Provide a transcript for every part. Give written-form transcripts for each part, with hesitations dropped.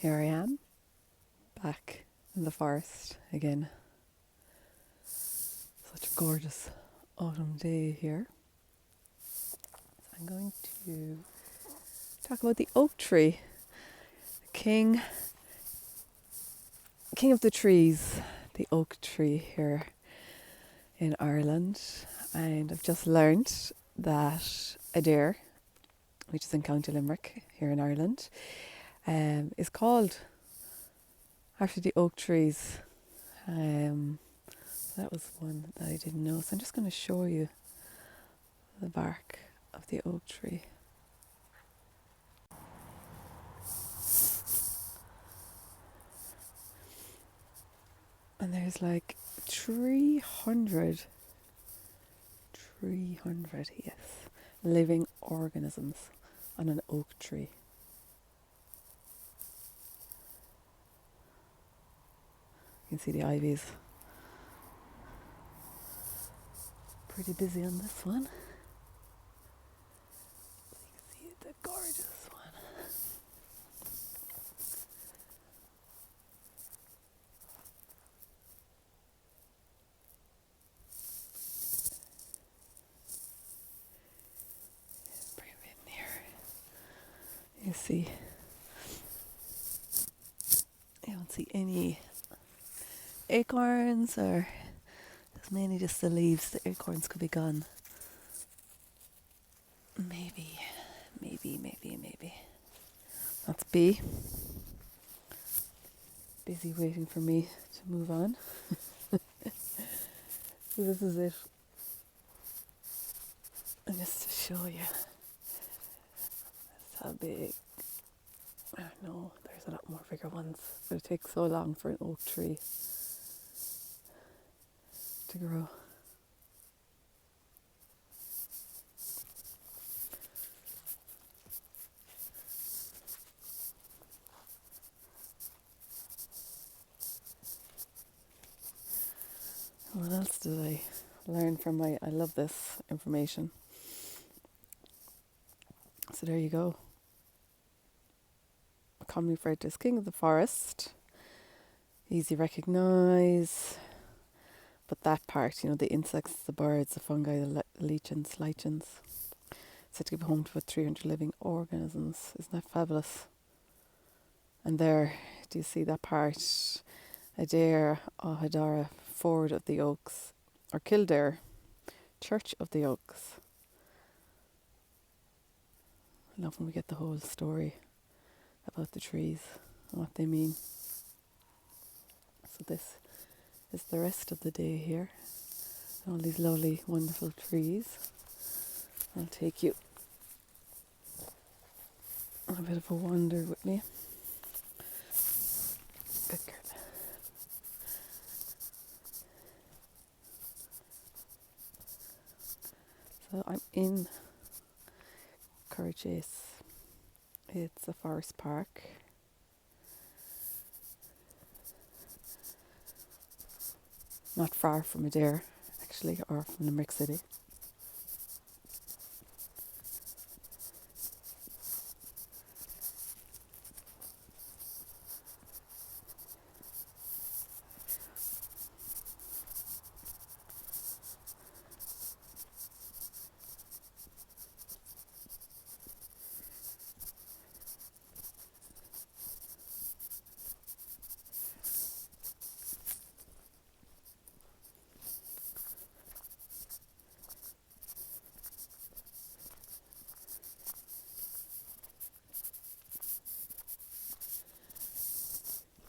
Here I am, back in the forest again. Such a gorgeous autumn day here. So I'm going to talk about the oak tree, king of the trees, the oak tree here in Ireland. And I've just learnt that Adare, which is in County Limerick here in Ireland, is called after the oak trees. That was one that I didn't know. So I'm just going to show you the bark of the oak tree. And there's like 300, yes, living organisms on an oak tree. You can see the ivies. Pretty busy on this one. You can see the gorgeous one. Bring it in here. You see, you don't see any acorns, or there's mainly just the leaves. The acorns could be gone. Maybe. That's B. Busy waiting for me to move on. So this is it. And just to show you how big. I don't know, there's a lot more bigger ones, but it takes so long for an oak tree to grow. What else did I learn from I love this information. So there you go. Commonly referred to as king of the forest. Easy to recognise. But that part, the insects, the birds, the fungi, the lichens, said to give home to about 300 living organisms. Isn't that fabulous? And there, do you see that part? Adare, Ahadara, Ford of the Oaks, or Kildare, Church of the Oaks. I love when we get the whole story about the trees and what they mean. So this is the rest of the day here. All these lovely, wonderful trees. I'll take you on a bit of a wander with me. Good girl. So I'm in Curraghchase. It's a forest park. Not far from Adare, actually, or from Limerick City.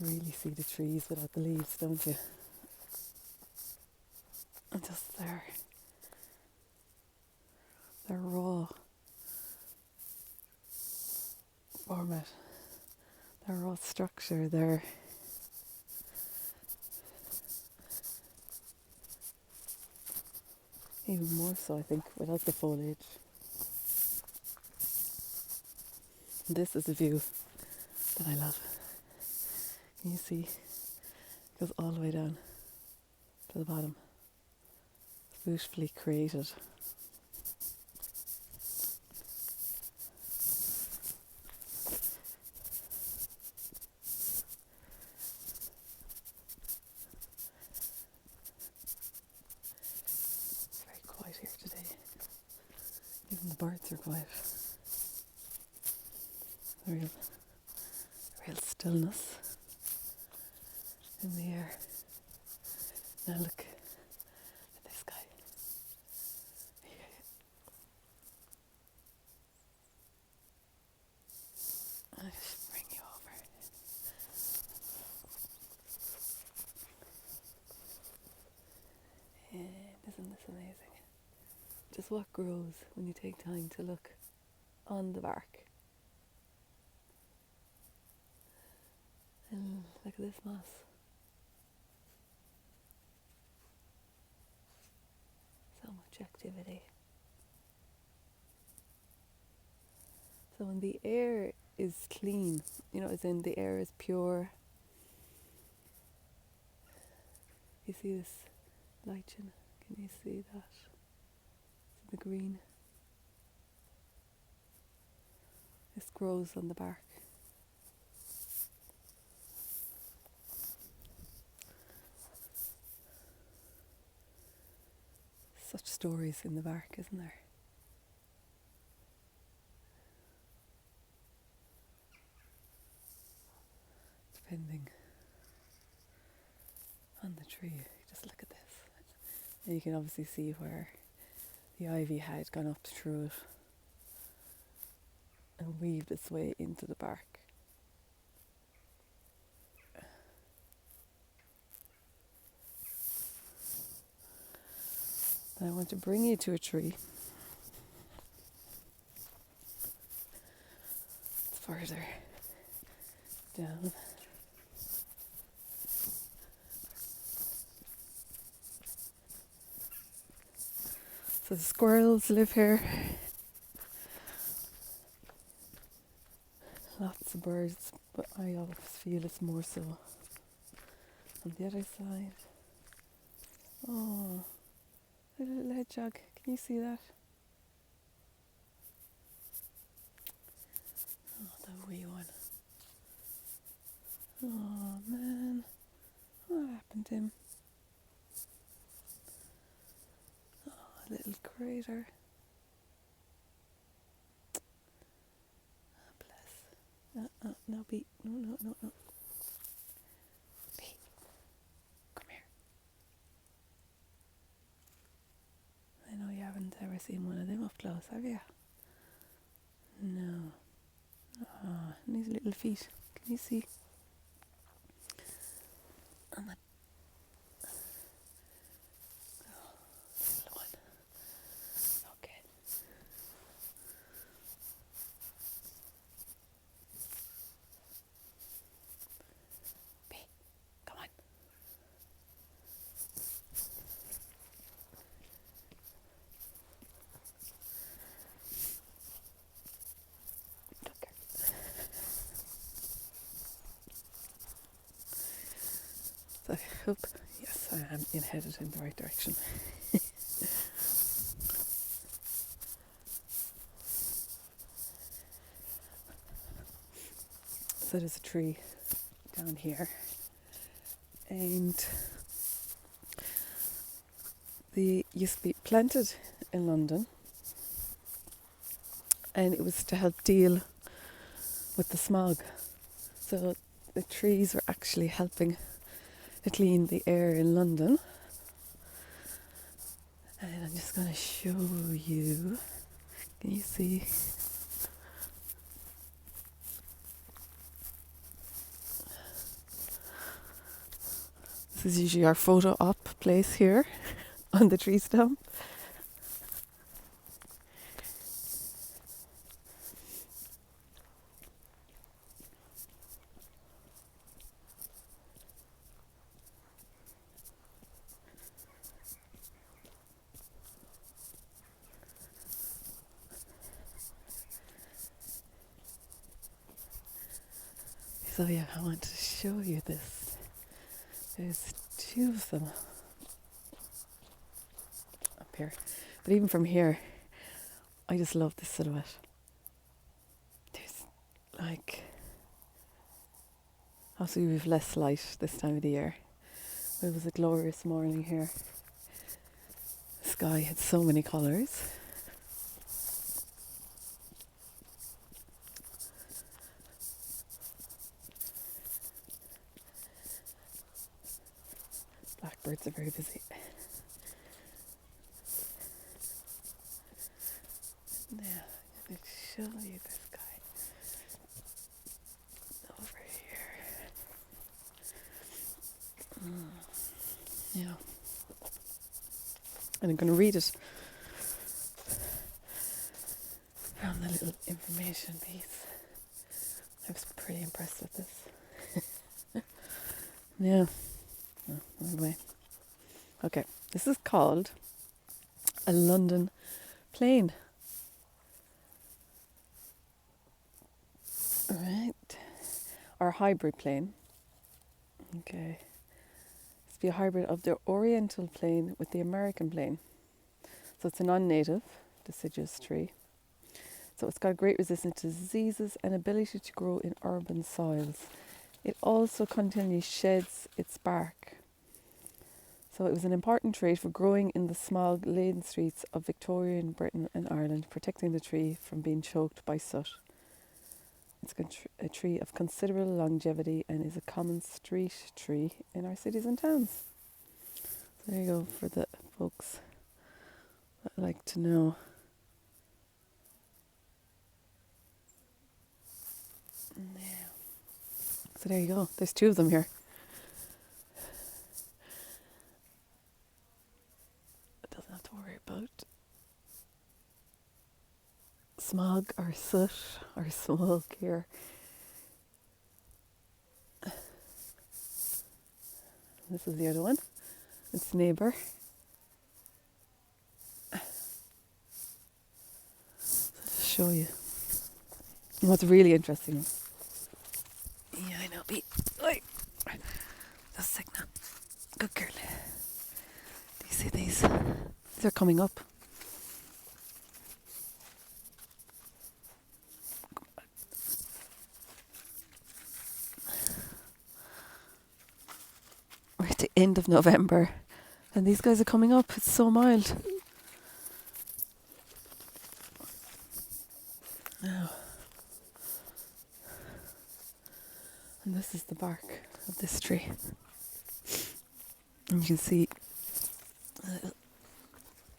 You really see the trees without the leaves, don't you? And just their raw format, their raw structure, their even more so, I think, without the foliage. This is a view that I love. Can you see? It goes all the way down to the bottom. Beautifully created. birds are quiet. Real stillness in the air. Now look at this guy. I should bring you over. And isn't this amazing? Just what grows when you take time to look on the bark. And look at this moss. So much activity. So when the air is clean, as in the air is pure. You see this lichen? Can you see that? The green. This grows on the bark. Such stories in the bark, isn't there? Depending on the tree. Just look at this. And you can obviously see where the ivy had gone up through it and weaved its way into the bark. And I want to bring you to a tree. It's further down. So the squirrels live here. Lots of birds, but I always feel it's more so on the other side. Oh, a little hedgehog. Can you see that? Oh, the wee one. Oh man, what happened to him? Oh, a little crater. Oh, bless. No, Pete. No. Pete, come here. I know you haven't ever seen one of them up close, have you? No. Oh, and his little feet. Can you see? And that little one. Okay. Pete, come on. Look. So I hope, yes, I am headed in the right direction. So there's a tree down here, and they used to be planted in London, and it was to help deal with the smog. So the trees were actually helping to clean the air in London. And I'm just going to show you. Can you see? This is usually our photo op place here on the tree stump. So yeah, I want to show you this. There's two of them up here. But even from here, I just love this silhouette. There's like, obviously we've less light this time of the year. But it was a glorious morning here. The sky had so many colours. Birds are very busy. Now, I'm going to show you this guy over here. Yeah. And I'm going to read it from the little information piece. I was pretty impressed with this. Yeah. Oh, anyway. Okay. This is called a London plane. Right. Or a hybrid plane. Okay. It's be a hybrid of the Oriental plane with the American plane. So it's a non-native deciduous tree. So it's got great resistance to diseases and ability to grow in urban soils. It also continually sheds its bark. So it was an important trait for growing in the smog-laden streets of Victorian Britain and Ireland, protecting the tree from being choked by soot. It's a tree of considerable longevity and is a common street tree in our cities and towns. So there you go for the folks that like to know. Yeah. So there you go. There's two of them here. It doesn't have to worry about smog or soot or smoke here. This is the other one. Its neighbour. So to show you. And what's really interesting. Yeah, I know. Oi. That's sick now. Good girl. Do you see these? These are coming up. We're at the end of November and these guys are coming up. It's so mild. Now. And this is the bark of this tree. And you can see little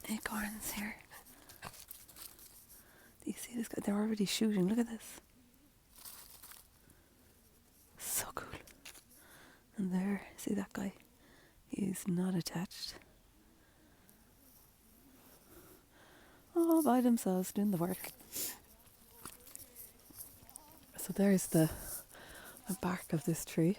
acorns here. Do you see this guy? They're already shooting. Look at this. So cool. And there, see that guy? He's not attached. All by themselves doing the work. So there's the bark of this tree.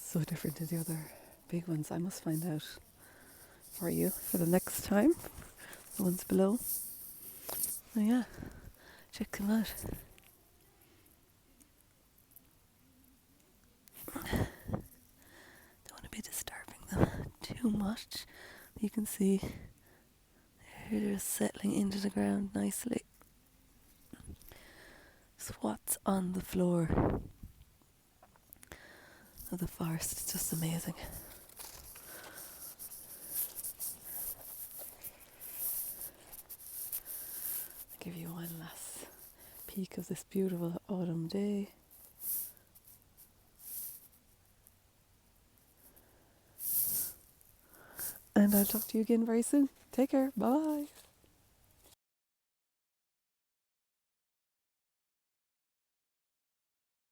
So different to the other big ones. I must find out for you for the next time. The ones below. Oh yeah, check them out. Don't want to be disturbing them too much. You can see they're just settling into the ground nicely. So what's on the floor of the forest? It's just amazing. I'll give you one last peek of this beautiful autumn day. And I'll talk to you again very soon. Take care. Bye.